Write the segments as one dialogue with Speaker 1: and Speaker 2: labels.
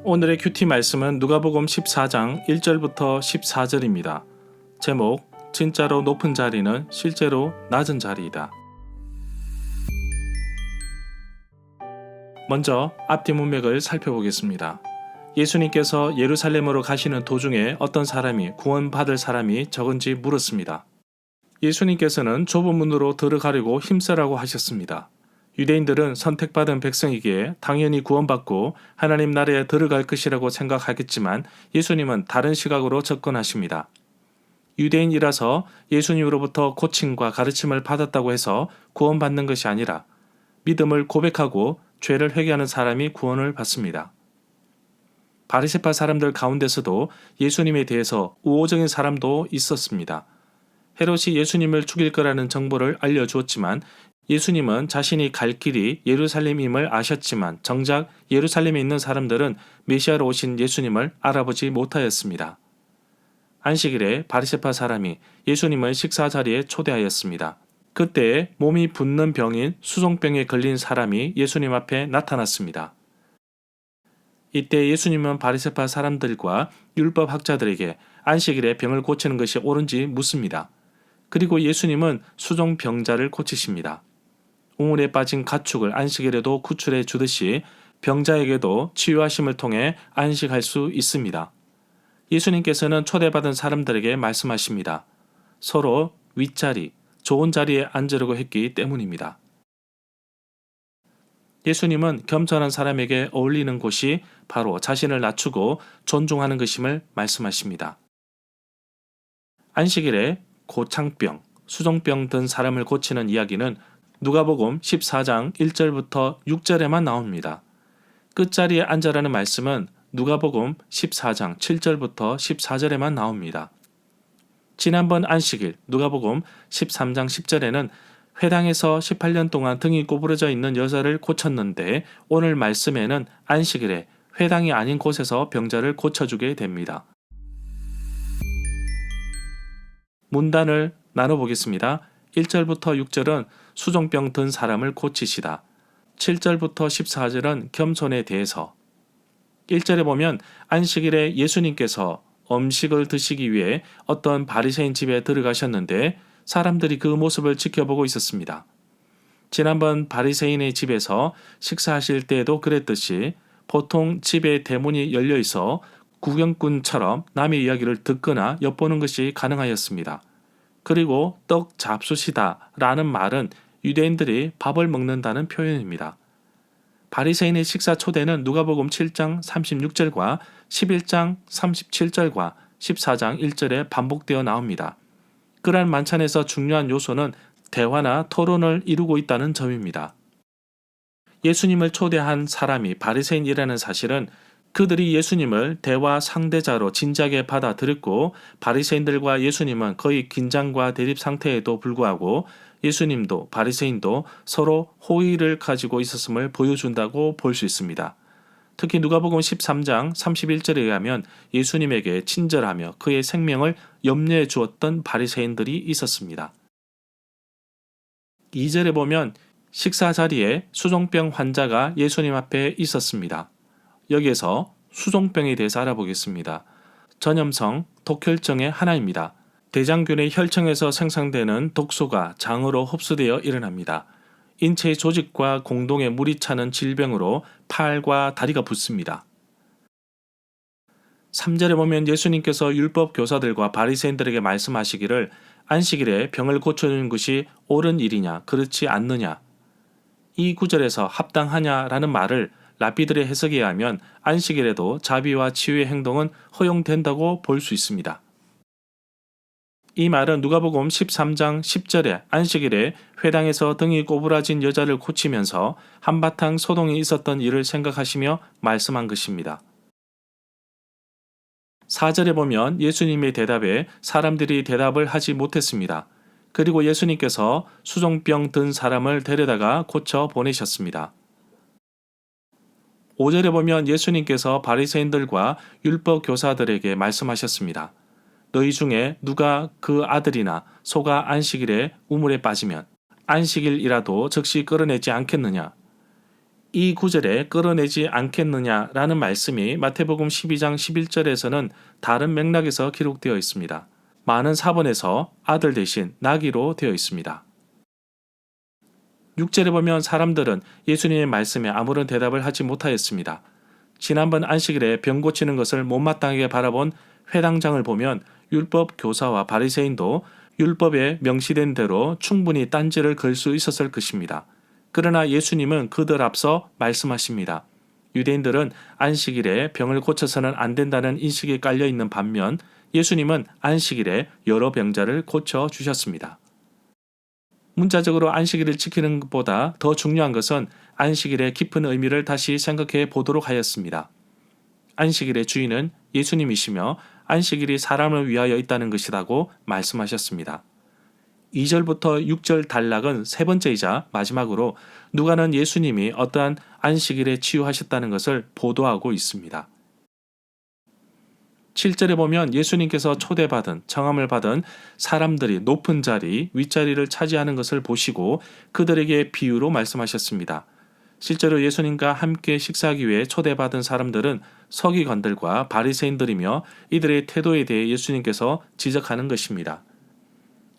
Speaker 1: 오늘의 큐티 말씀은 누가복음 14장 1절부터 14절입니다. 제목, 진짜로 높은 자리는 실제로 낮은 자리이다. 먼저 앞뒤 문맥을 살펴보겠습니다. 예수님께서 예루살렘으로 가시는 도중에 어떤 사람이 구원받을 사람이 적은지 물었습니다. 예수님께서는 좁은 문으로 들어가려고 힘쓰라고 하셨습니다. 유대인들은 선택받은 백성이기에 당연히 구원받고 하나님 나라에 들어갈 것이라고 생각하겠지만 예수님은 다른 시각으로 접근하십니다. 유대인이라서 예수님으로부터 고침과 가르침을 받았다고 해서 구원받는 것이 아니라 믿음을 고백하고 죄를 회개하는 사람이 구원을 받습니다. 바리새파 사람들 가운데서도 예수님에 대해서 우호적인 사람도 있었습니다. 헤롯이 예수님을 죽일 거라는 정보를 알려주었지만 예수님은 자신이 갈 길이 예루살렘임을 아셨지만 정작 예루살렘에 있는 사람들은 메시아로 오신 예수님을 알아보지 못하였습니다. 안식일에 바리새파 사람이 예수님을 식사 자리에 초대하였습니다. 그때 몸이 붓는 병인 수종병에 걸린 사람이 예수님 앞에 나타났습니다. 이때 예수님은 바리새파 사람들과 율법 학자들에게 안식일에 병을 고치는 것이 옳은지 묻습니다. 그리고 예수님은 수종병자를 고치십니다. 우물에 빠진 가축을 안식일에도 구출해 주듯이 병자에게도 치유하심을 통해 안식할 수 있습니다. 예수님께서는 초대받은 사람들에게 말씀하십니다. 서로 윗자리, 좋은 자리에 앉으려고 했기 때문입니다. 예수님은 겸손한 사람에게 어울리는 곳이 바로 자신을 낮추고 존중하는 것임을 말씀하십니다. 안식일에 고창병, 수종병 든 사람을 고치는 이야기는 누가복음 14장 1절부터 6절에만 나옵니다. 끝자리에 앉아라는 말씀은 누가복음 14장 7절부터 14절에만 나옵니다. 지난번 안식일 누가복음 13장 10절에는 회당에서 18년 동안 등이 구부러져 있는 여자를 고쳤는데 오늘 말씀에는 안식일에 회당이 아닌 곳에서 병자를 고쳐주게 됩니다. 문단을 나눠보겠습니다. 1절부터 6절은 수종병 든 사람을 고치시다. 7절부터 14절은 겸손에 대해서. 1절에 보면 안식일에 예수님께서 음식을 드시기 위해 어떤 바리새인 집에 들어가셨는데 사람들이 그 모습을 지켜보고 있었습니다. 지난번 바리새인의 집에서 식사하실 때에도 그랬듯이 보통 집에 대문이 열려 있어 구경꾼처럼 남의 이야기를 듣거나 엿보는 것이 가능하였습니다. 그리고 떡 잡수시다 라는 말은 유대인들이 밥을 먹는다는 표현입니다. 바리새인의 식사 초대는 누가복음 7장 36절과 11장 37절과 14장 1절에 반복되어 나옵니다. 그러한 만찬에서 중요한 요소는 대화나 토론을 이루고 있다는 점입니다. 예수님을 초대한 사람이 바리새인이라는 사실은 그들이 예수님을 대화 상대자로 진지하게 받아들였고 바리새인들과 예수님은 거의 긴장과 대립 상태에도 불구하고 예수님도 바리새인도 서로 호의를 가지고 있었음을 보여준다고 볼 수 있습니다. 특히 누가복음 13장 31절에 의하면 예수님에게 친절하며 그의 생명을 염려해 주었던 바리새인들이 있었습니다. 2절에 보면 식사 자리에 수종병 환자가 예수님 앞에 있었습니다. 여기에서 수종병에 대해서 알아보겠습니다. 전염성 독혈증의 하나입니다. 대장균의 혈청에서 생성되는 독소가 장으로 흡수되어 일어납니다. 인체의 조직과 공동에 물이 차는 질병으로 팔과 다리가 붓습니다. 3절에 보면 예수님께서 율법 교사들과 바리새인들에게 말씀하시기를 안식일에 병을 고쳐주는 것이 옳은 일이냐 그렇지 않느냐. 이 구절에서 합당하냐라는 말을 랍비들의 해석에 의하면 안식일에도 자비와 치유의 행동은 허용된다고 볼 수 있습니다. 이 말은 누가복음 13장 10절에 안식일에 회당에서 등이 꼬부라진 여자를 고치면서 한바탕 소동이 있었던 일을 생각하시며 말씀한 것입니다. 4절에 보면 예수님의 대답에 사람들이 대답을 하지 못했습니다. 그리고 예수님께서 수종병 든 사람을 데려다가 고쳐 보내셨습니다. 5절에 보면 예수님께서 바리새인들과 율법 교사들에게 말씀하셨습니다. 너희 중에 누가 그 아들이나 소가 안식일에 우물에 빠지면 안식일이라도 즉시 끌어내지 않겠느냐. 이 구절에 끌어내지 않겠느냐라는 말씀이 마태복음 12장 11절에서는 다른 맥락에서 기록되어 있습니다. 많은 사본에서 아들 대신 나귀로 되어 있습니다. 6절에 보면 사람들은 예수님의 말씀에 아무런 대답을 하지 못하였습니다. 지난번 안식일에 병 고치는 것을 못마땅하게 바라본 회당장을 보면 율법 교사와 바리새인도 율법에 명시된 대로 충분히 딴지를 걸 수 있었을 것입니다. 그러나 예수님은 그들 앞서 말씀하십니다. 유대인들은 안식일에 병을 고쳐서는 안 된다는 인식이 깔려 있는 반면 예수님은 안식일에 여러 병자를 고쳐 주셨습니다. 문자적으로 안식일을 지키는 것보다 더 중요한 것은 안식일의 깊은 의미를 다시 생각해 보도록 하였습니다. 안식일의 주인은 예수님이시며 안식일이 사람을 위하여 있다는 것이라고 말씀하셨습니다. 2절부터 6절 단락은 세 번째이자 마지막으로 누가는 예수님이 어떠한 안식일에 치유하셨다는 것을 보도하고 있습니다. 7절에 보면 예수님께서 초대받은 청함을 받은 사람들이 높은 자리, 윗자리를 차지하는 것을 보시고 그들에게 비유로 말씀하셨습니다. 실제로 예수님과 함께 식사하기 위해 초대받은 사람들은 서기관들과 바리새인들이며 이들의 태도에 대해 예수님께서 지적하는 것입니다.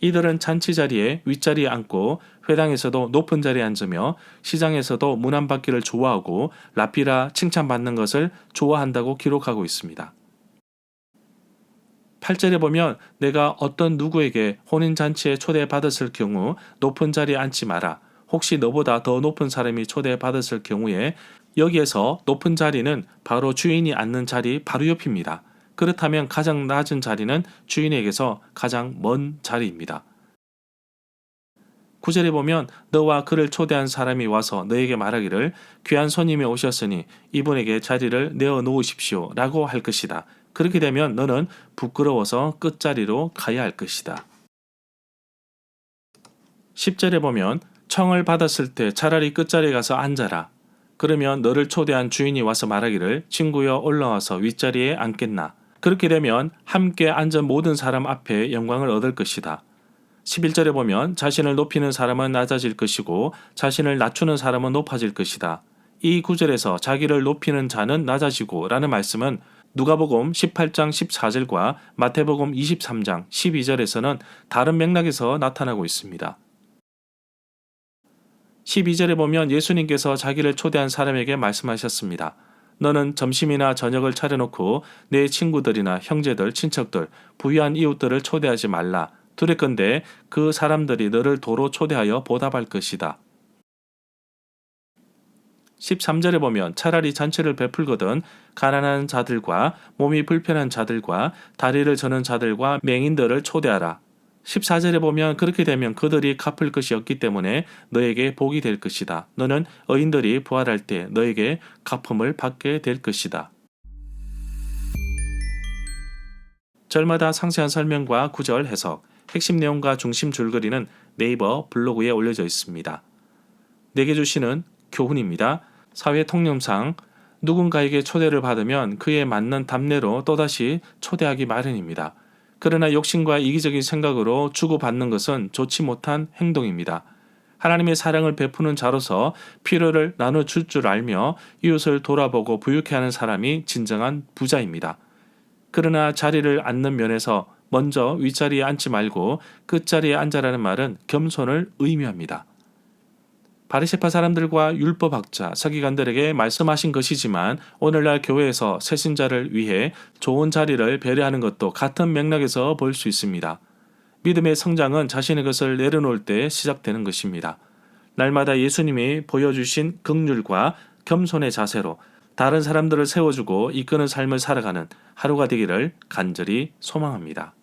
Speaker 1: 이들은 잔치 자리에 윗자리에 앉고 회당에서도 높은 자리에 앉으며 시장에서도 문안받기를 좋아하고 라피라 칭찬받는 것을 좋아한다고 기록하고 있습니다. 8절에 보면 내가 어떤 누구에게 혼인잔치에 초대받았을 경우 높은 자리에 앉지 마라. 혹시 너보다 더 높은 사람이 초대받았을 경우에 여기에서 높은 자리는 바로 주인이 앉는 자리 바로 옆입니다. 그렇다면 가장 낮은 자리는 주인에게서 가장 먼 자리입니다. 9절에 보면 너와 그를 초대한 사람이 와서 너에게 말하기를 귀한 손님이 오셨으니 이분에게 자리를 내어 놓으십시오 라고 할 것이다. 그렇게 되면 너는 부끄러워서 끝자리로 가야 할 것이다. 10절에 보면 청을 받았을 때 차라리 끝자리에 가서 앉아라. 그러면 너를 초대한 주인이 와서 말하기를 친구여 올라와서 윗자리에 앉겠나. 그렇게 되면 함께 앉은 모든 사람 앞에 영광을 얻을 것이다. 11절에 보면 자신을 높이는 사람은 낮아질 것이고 자신을 낮추는 사람은 높아질 것이다. 이 구절에서 자기를 높이는 자는 낮아지고 라는 말씀은 누가복음 18장 14절과 마태복음 23장 12절에서는 다른 맥락에서 나타나고 있습니다. 12절에 보면 예수님께서 자기를 초대한 사람에게 말씀하셨습니다. 너는 점심이나 저녁을 차려놓고 내 친구들이나 형제들, 친척들, 부유한 이웃들을 초대하지 말라. 두렵건대 그 사람들이 너를 도로 초대하여 보답할 것이다. 13절에 보면 차라리 잔치를 베풀거든 가난한 자들과 몸이 불편한 자들과 다리를 저는 자들과 맹인들을 초대하라. 14절에 보면 그렇게 되면 그들이 갚을 것이 없기 때문에 너에게 복이 될 것이다. 너는 의인들이 부활할 때 너에게 갚음을 받게 될 것이다. 절마다 상세한 설명과 구절 해석, 핵심 내용과 중심 줄거리는 네이버 블로그에 올려져 있습니다. 내게 주시는 교훈입니다. 사회 통념상 누군가에게 초대를 받으면 그에 맞는 답례로 또다시 초대하기 마련입니다. 그러나 욕심과 이기적인 생각으로 주고받는 것은 좋지 못한 행동입니다. 하나님의 사랑을 베푸는 자로서 필요를 나눠줄 줄 알며 이웃을 돌아보고 부유케 하는 사람이 진정한 부자입니다. 그러나 자리를 앉는 면에서 먼저 윗자리에 앉지 말고 끝자리에 앉아라는 말은 겸손을 의미합니다. 바리새파 사람들과 율법학자, 서기관들에게 말씀하신 것이지만 오늘날 교회에서 새신자를 위해 좋은 자리를 배려하는 것도 같은 맥락에서 볼 수 있습니다. 믿음의 성장은 자신의 것을 내려놓을 때 시작되는 것입니다. 날마다 예수님이 보여주신 긍휼과 겸손의 자세로 다른 사람들을 세워주고 이끄는 삶을 살아가는 하루가 되기를 간절히 소망합니다.